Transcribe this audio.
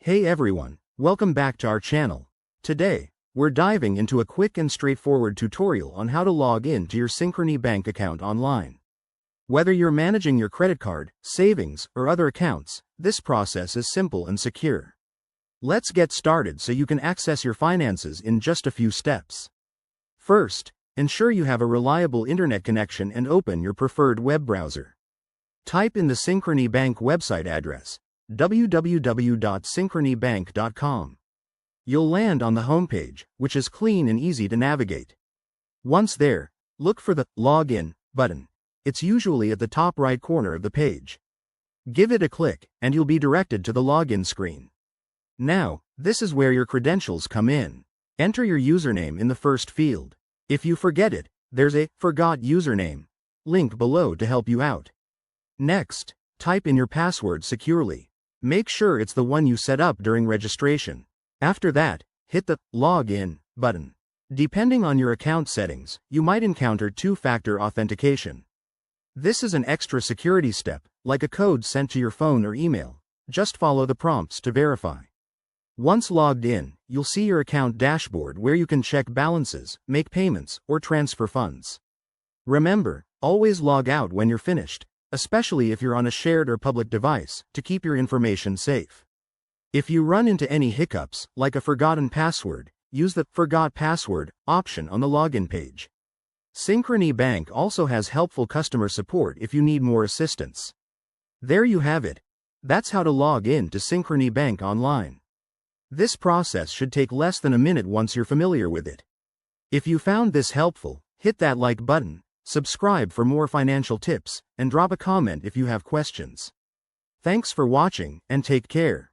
Hey everyone, welcome back to our channel. Today, we're diving into a quick and straightforward tutorial on how to log in to your Synchrony Bank account online. Whether you're managing your credit card, savings, or other accounts, this process is simple and secure. Let's get started so you can access your finances in just a few steps. First, ensure you have a reliable internet connection and open your preferred web browser. Type in the Synchrony Bank website address, www.synchronybank.com. You'll land on the homepage, which is clean and easy to navigate. Once there, look for the Login button. It's usually at the top right corner of the page. Give it a click, and you'll be directed to the login screen. Now, this is where your credentials come in. Enter your username in the first field. If you forget it, there's a Forgot Username link below to help you out. Next, type in your password securely. Make sure it's the one you set up during registration. After that, hit the Login button. Depending on your account settings, you might encounter two-factor authentication. This is an extra security step, like a code sent to your phone or email. Just follow the prompts to verify. Once logged in, you'll see your account dashboard where you can check balances, make payments, or transfer funds. Remember, always log out when you're finished, especially if you're on a shared or public device, to keep your information safe. If you run into any hiccups, like a forgotten password, use the Forgot Password option on the login page. Synchrony Bank also has helpful customer support if you need more assistance. There you have it. That's how to log in to Synchrony Bank online. This process should take less than a minute once you're familiar with it. If you found this helpful, hit that like button, subscribe for more financial tips, and drop a comment if you have questions. Thanks for watching, and take care.